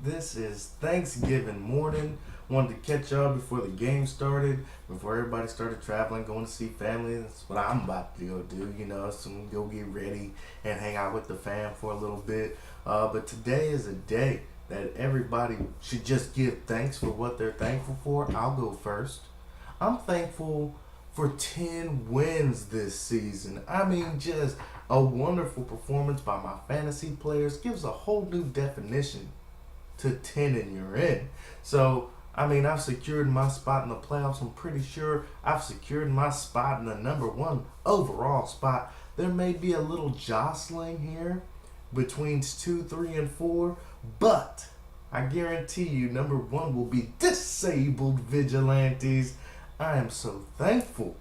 This is Thanksgiving morning. Wanted to catch y'all before the game started, before everybody started traveling, going to see family. That's what I'm about to go do. Go get ready and hang out with the fam for a little bit. But today is a day that everybody should just give thanks for what they're thankful for. I'll go first. I'm thankful for 10 wins this season. I mean, just a wonderful performance by my fantasy players gives a whole new definition to 10 and you're in. So, I mean, I've secured my spot in the playoffs. I'm pretty sure I've secured my spot in the number one overall spot. There may be a little jostling here between 2, 3, and 4, but I guarantee you number one will be disabled vigilantes. I am so thankful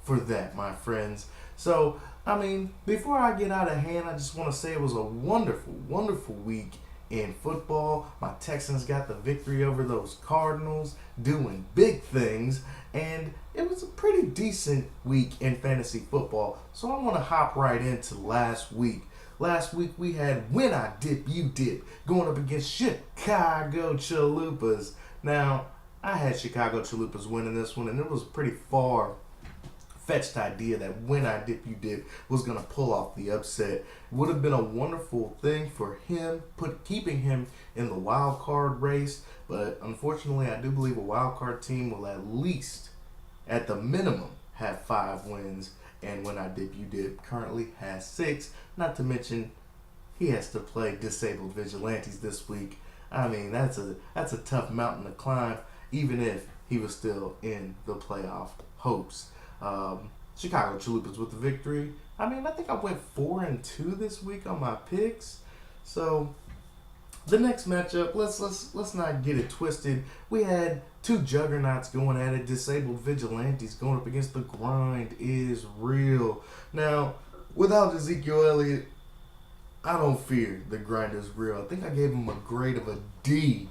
for that, my friends. So, I mean, before I get out of hand, I just want to say it was a wonderful, wonderful week in football. My Texans got the victory over those Cardinals, doing big things, and it was a pretty decent week in fantasy football. So I want to hop right into last week. Last week we had When I Dip, You Dip going up against Chicago Chalupas. Now, I had Chicago Chalupas winning this one, and it was pretty far-fetched idea that When I Dip, You Dip was going to pull off the upset. Would have been a wonderful thing for him, keeping him in the wild card race, but unfortunately I do believe a wild card team will at least, at the minimum, have 5 wins, and When I Dip, You Dip currently has 6, not to mention he has to play disabled vigilantes this week. I mean, that's a tough mountain to climb, even if he was still in the playoff hopes. Chicago Chalupas with the victory. I mean, I think I went 4-2 this week on my picks. So the next matchup, let's not get it twisted. We had 2 juggernauts going at it. Disabled vigilantes going up against the grind is real. Now, without Ezekiel Elliott, I don't fear the grind is real. I think I gave him a grade of a D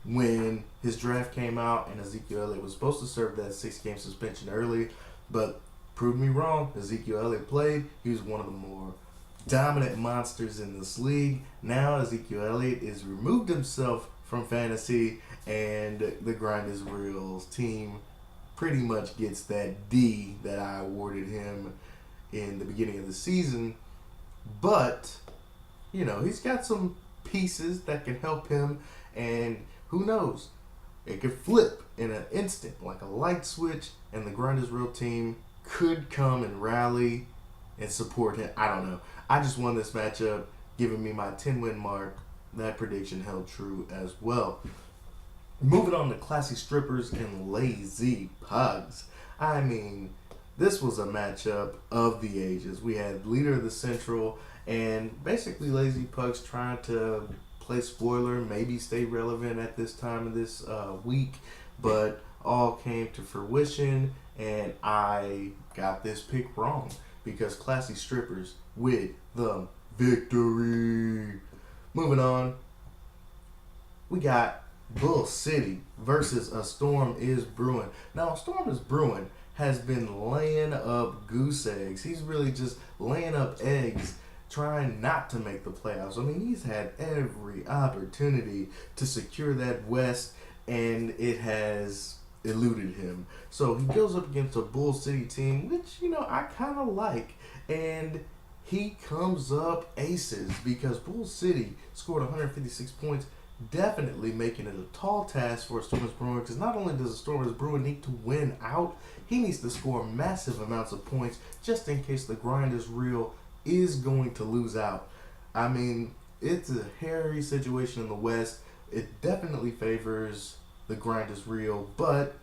when his draft came out and Ezekiel Elliott was supposed to serve that 6-game suspension early, but proved me wrong. Ezekiel Elliott played. He was one of the more dominant monsters in this league. Now Ezekiel Elliott has removed himself from fantasy, and the Grind is Real's team pretty much gets that D that I awarded him in the beginning of the season. But, he's got some pieces that can help him, and who knows? It could flip in an instant, like a light switch, and the Grind is Real team could come and rally and support him. I don't know. I just won this matchup, giving me my 10-win mark. That prediction held true as well. Moving on to Classy Strippers and Lazy Pugs. I mean, this was a matchup of the ages. We had Leader of the Central and basically Lazy Pugs trying to play spoiler, maybe stay relevant at this time of this week, but all came to fruition, and I got this pick wrong because Classy Strippers with the victory. Moving on, we got Bull City versus A Storm Is Brewing. Now, A Storm Is Brewing has been laying up goose eggs. He's really just laying up eggs trying not to make the playoffs. I mean, he's had every opportunity to secure that West, and it has eluded him. So he goes up against a Bull City team, which, I kind of like. And he comes up aces because Bull City scored 156 points, definitely making it a tall task for Stormers Brewing, because not only does the Stormers Brewing need to win out, he needs to score massive amounts of points just in case the Grind is Real is going to lose out. I mean, it's a hairy situation in the West. It definitely favors the Grind is Real, but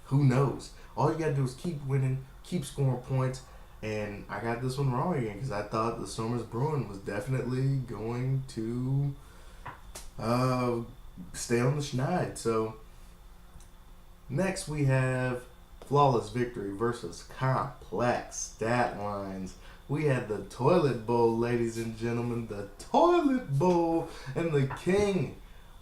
who knows? All you gotta do is keep winning, keep scoring points, and I got this one wrong again because I thought the Stormers Brewing was definitely going to stay on the schneid. So next we have Flawless Victory versus Complex Stat Lines. We had the Toilet Bowl, ladies and gentlemen, the Toilet Bowl, and the King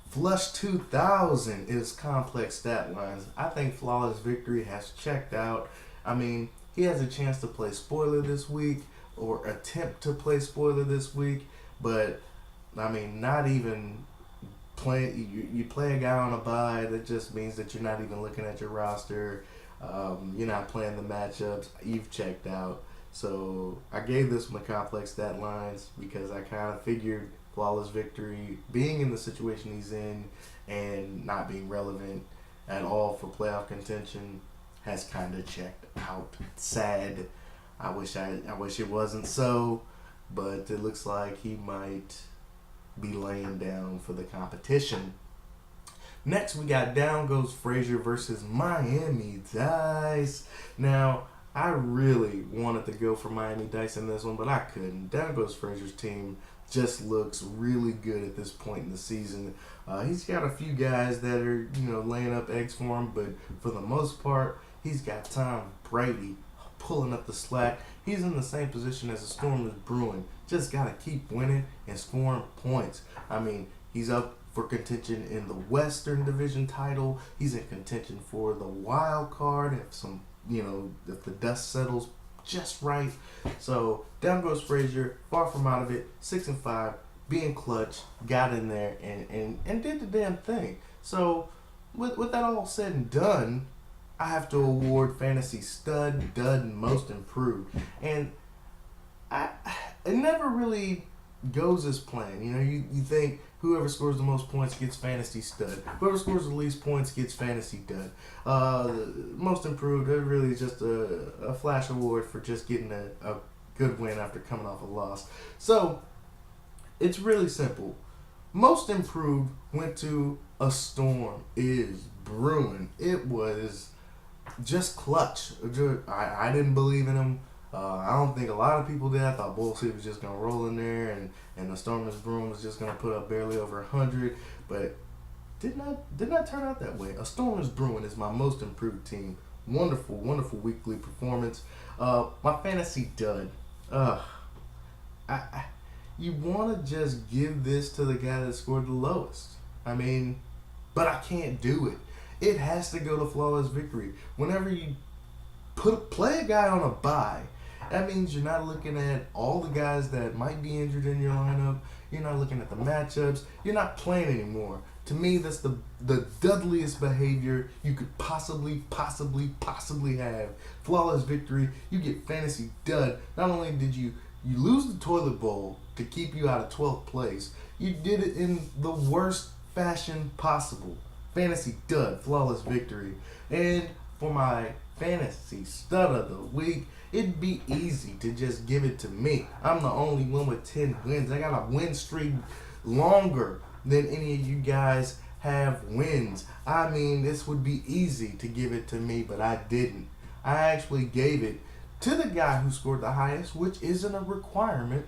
Flush 2000 is Complex Stat Lines. I think Flawless Victory has checked out. I mean, he has a chance to play spoiler this week or attempt to play spoiler this week, but I mean, not even you play a guy on a bye, that just means that you're not even looking at your roster. You're not playing the matchups. You've checked out. So I gave this one complex stat lines because I kind of figured flawless victory, being in the situation he's in and not being relevant at all for playoff contention, has kind of checked out. Sad. I wish it wasn't so, but it looks like he might be laying down for the competition. Next, we got Down Goes Frazier versus Miami Dice. Now, I really wanted to go for Miami Dice in this one, but I couldn't. Down Goes Frazier's team just looks really good at this point in the season. He's got a few guys that are, laying up eggs for him, but for the most part, he's got Tom Brady pulling up the slack. He's in the same position as the Storm is brewing. Just got to keep winning and scoring points. I mean, he's up for contention in the Western Division title. He's in contention for the wild card if the dust settles just right. So down goes Frazier, far from out of it, 6-5, being clutch, got in there and did the damn thing. So with that all said and done, I have to award Fantasy Stud, Dud, and Most Improved. And it never really goes as planned. You think whoever scores the most points gets Fantasy Stud. Whoever scores the least points gets Fantasy Dud. Most Improved, it really is just a flash award for just getting a good win after coming off a loss. So, it's really simple. Most Improved went to A Storm Is Brewing. It was just clutch. I didn't believe in him. I don't think a lot of people did. I thought Bull City was just going to roll in there and the Storm Is Brewing was just going to put up barely over 100. But did not turn out that way. A Storm Is Brewing is my most improved team. Wonderful, wonderful weekly performance. My fantasy dud. You want to just give this to the guy that scored the lowest. I mean, but I can't do it. It has to go to flawless victory. Whenever you play a guy on a bye, that means you're not looking at all the guys that might be injured in your lineup. You're not looking at the matchups. You're not playing anymore. To me, that's the dudliest behavior you could possibly have. Flawless victory. You get fantasy dud. Not only did you lose the toilet bowl to keep you out of 12th place, you did it in the worst fashion possible. Fantasy dud, flawless victory. And for my fantasy stud of the week, it'd be easy to just give it to me. I'm the only one with 10 wins. I got a win streak longer than any of you guys have wins. I mean, this would be easy to give it to me, but I didn't. I actually gave it to the guy who scored the highest, which isn't a requirement,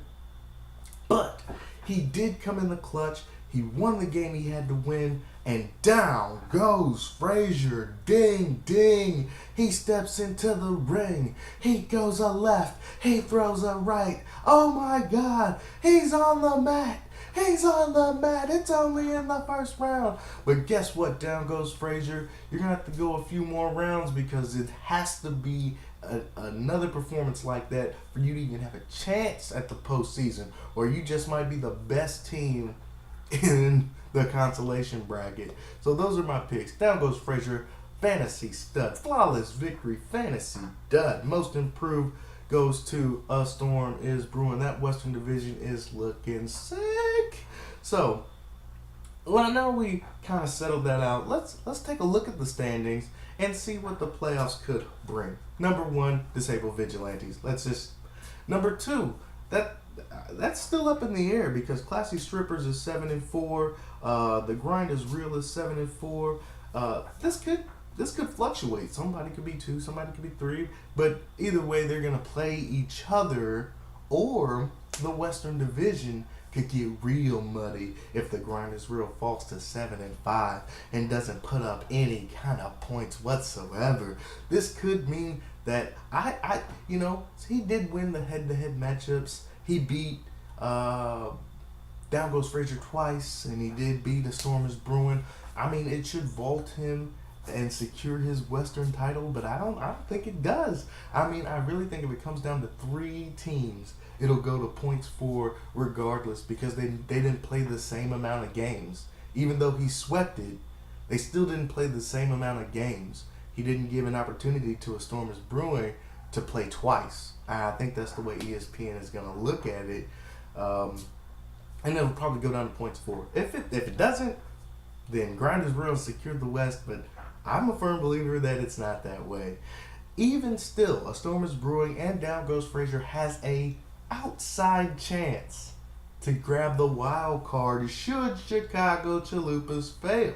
but he did come in the clutch. He won the game he had to win, and down goes Frazier. Ding, ding. He steps into the ring. He goes a left. He throws a right. Oh my God. He's on the mat. He's on the mat. It's only in the first round. But guess what? Down goes Frazier. You're going to have to go a few more rounds because it has to be another performance like that for you to even have a chance at the postseason, or you just might be the best team in the consolation bracket. So those are my picks. Down goes Frazier, fantasy stud, flawless victory, fantasy dud. Most improved goes to A Storm Is Brewing. That Western Division is looking sick. So, well, now we kind of settled that out. Let's take a look at the standings and see what the playoffs could bring. Number 1, disabled vigilantes. Number 2, that's still up in the air because Classy Strippers is 7-4. The Grind is Real is 7-4. This could fluctuate. Somebody could be 2, somebody could be 3, but either way, they're gonna play each other, or the Western Division could get real muddy if the Grind is Real falls to 7-5 and doesn't put up any kind of points whatsoever. This could mean that he did win the head-to-head matchups. He beat Down Goes Frazier twice, and he did beat A Storm Is Brewing. I mean, it should vault him and secure his Western title, but I don't think it does. I mean, I really think if it comes down to 3 teams, it'll go to points for regardless because they didn't play the same amount of games. Even though he swept it, they still didn't play the same amount of games. He didn't give an opportunity to a Stormers Brewing to play twice. I think that's the way ESPN is going to look at it. And it'll probably go down to points for. If it doesn't, then Grinders Real secured the West, but I'm a firm believer that it's not that way. Even still, a Stormers Brewing and Down Goes Frazier has a outside chance to grab the wild card should Chicago Chalupas fail.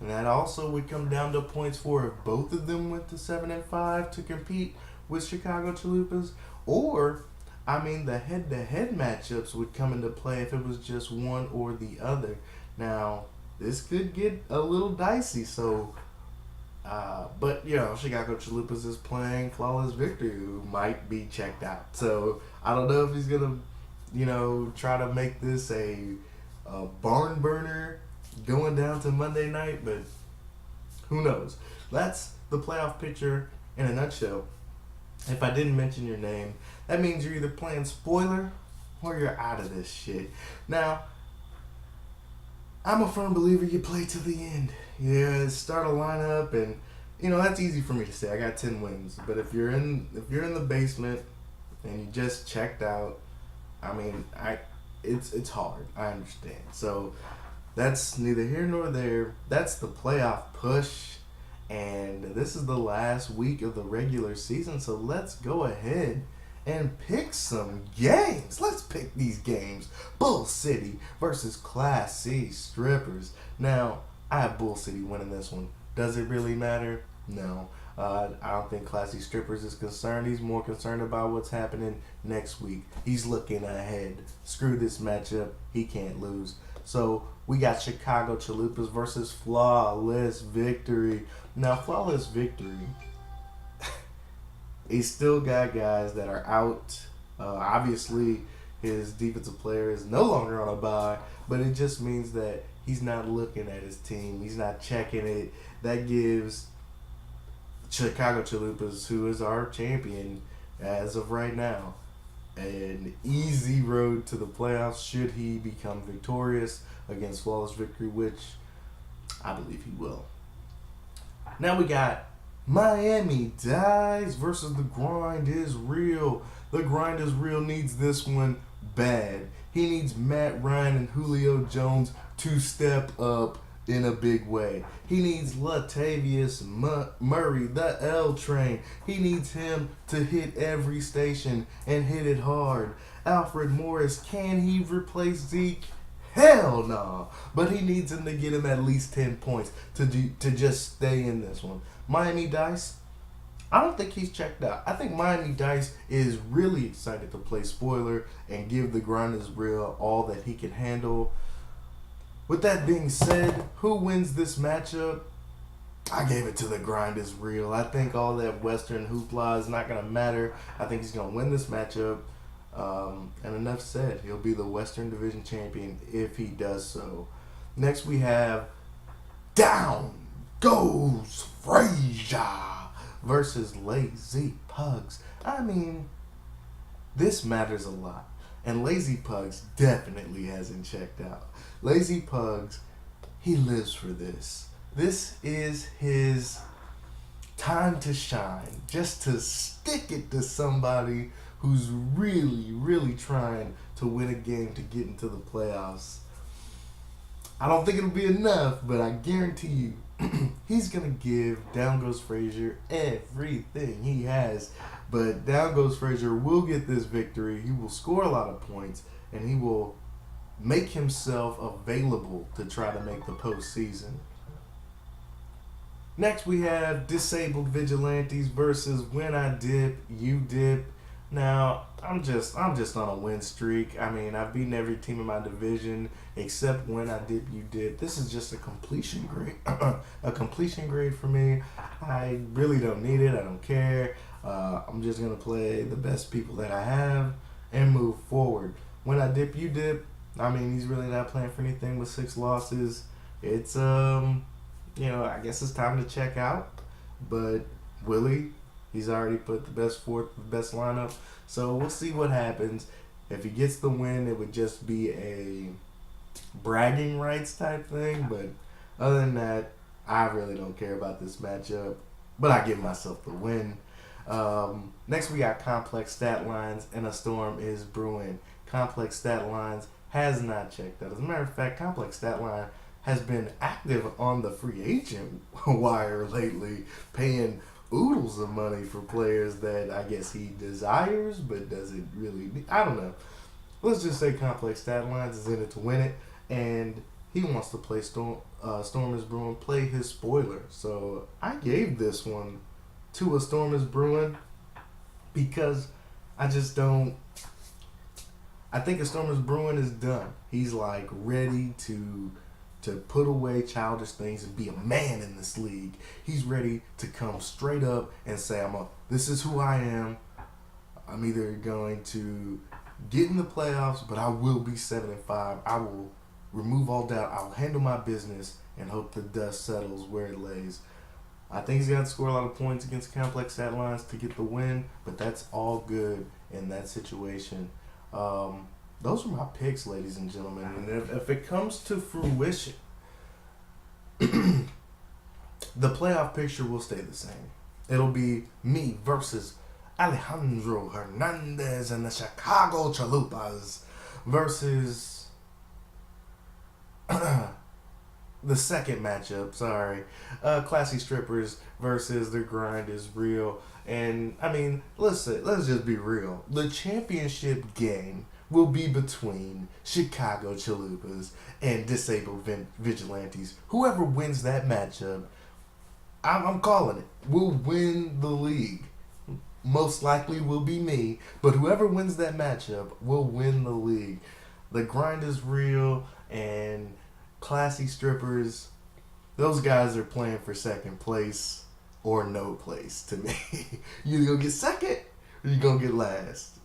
And that also would come down to points for if both of them went to 7-5 to compete with Chicago Chalupas, or the head-to-head matchups would come into play if it was just one or the other. Now, this could get a little dicey, so but Chicago Chalupas is playing Flawless Victory, who might be checked out. So I don't know if he's gonna, try to make this a barn burner going down to Monday night, but who knows? That's the playoff picture in a nutshell. If I didn't mention your name, that means you're either playing spoiler or you're out of this shit. Now, I'm a firm believer you play to the end. Yeah, start a lineup, and that's easy for me to say. I got 10 wins, but if you're in the basement and you just checked out, it's hard. I understand. So that's neither here nor there. That's the playoff push, and this is the last week of the regular season. So let's go ahead and pick some games. Let's pick these games. Bull City versus Class C Strippers. Now, I have Bull City winning this one. Does it really matter? No. I don't think Class C Strippers is concerned. He's more concerned about what's happening next week. He's looking ahead. Screw this matchup. He can't lose. So we got Chicago Chalupas versus Flawless Victory. Now, Flawless Victory, he's still got guys that are out. Obviously, his defensive player is no longer on a bye, but it just means that he's not looking at his team. He's not checking it. That gives Chicago Chalupas, who is our champion as of right now, an easy road to the playoffs should he become victorious against Flawless Victory, which I believe he will. Now we got Miami Dice versus The Grind is Real. The Grind is Real needs this one bad. He needs Matt Ryan and Julio Jones to step up in a big way. He needs Latavius Murray, the L Train. He needs him to hit every station and hit it hard. Alfred Morris, can he replace Zeke? Hell no. But he needs him to get him at least 10 points to just stay in this one. Miami Dice, I don't think he's checked out. I think Miami Dice is really excited to play spoiler and give The Grind is Real all that he can handle. With that being said, who wins this matchup? I gave it to The Grind is Real. I think all that Western hoopla is not going to matter. I think he's going to win this matchup. And enough said. He'll be the Western Division champion if he does so. Next we have Down Goes Frazier versus Lazy Pugs. This matters a lot. And Lazy Pugs definitely hasn't checked out. Lazy Pugs, he lives for this. This is his time to shine. Just to stick it to somebody who's really, really trying to win a game to get into the playoffs. I don't think it'll be enough, but I guarantee you he's going to give Down Goes Frazier everything he has. But Down Goes Frazier will get this victory. He will score a lot of points, and he will make himself available to try to make the postseason. Next, we have Disabled Vigilantes versus When I Dip, You Dip. Now, I'm just on a win streak. I've beaten every team in my division except When I Dip, You Dip. This is just a completion grade. A completion grade for me. I really don't need it. I don't care. I'm just going to play the best people that I have and move forward. When I Dip, You Dip. He's really not playing for anything with 6 losses. It's, I guess it's time to check out. But Willie, he's already put the best lineup. So we'll see what happens. If he gets the win, it would just be a bragging rights type thing. But other than that, I really don't care about this matchup. But I give myself the win. Next, we got complex stat lines, and a storm is brewing. Complex stat lines has not checked out. As a matter of fact, complex stat line has been active on the free agent wire lately, paying oodles of money for players that I guess he desires but doesn't really need. I don't know. Let's just say complex stat lines is in it to win it, and he wants to play Storm is Brewing, play his spoiler. So I gave this one to a Storm is Brewing because I just don't. I think a Storm is Brewing is done. He's like ready to put away childish things and be a man in this league. He's ready to come straight up and say, this is who I am. I'm either going to get in the playoffs, but I will be 7-5. I will remove all doubt. I will handle my business and hope the dust settles where it lays. I think he's got to score a lot of points against complex stat lines to get the win, but that's all good in that situation. Those are my picks, ladies and gentlemen. And if it comes to fruition, the playoff picture will stay the same. It'll be me versus Alejandro Hernandez and the Chicago Chalupas versus the second matchup, Classy Strippers versus The Grind is Real. And, let's just be real. The championship game will be between Chicago Chalupas and Disabled Vigilantes. Whoever wins that matchup, I'm calling it, will win the league. Most likely will be me, but whoever wins that matchup will win the league. The Grind is Real and Classy Strippers, those guys are playing for second place or no place to me. You either gonna get second or you gonna get last.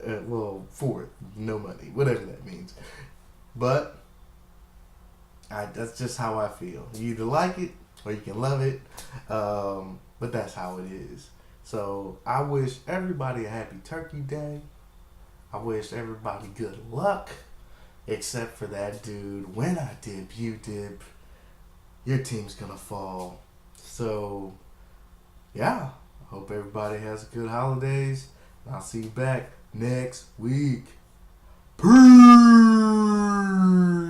Fourth, no money, whatever that means. But that's just how I feel. You either like it or you can love it, but that's how it is. So I wish everybody a happy Turkey Day. I wish everybody good luck. Except for that dude. When I dip, you dip. Your team's gonna fall. So, yeah. I hope everybody has good holidays. I'll see you back next week. Peace!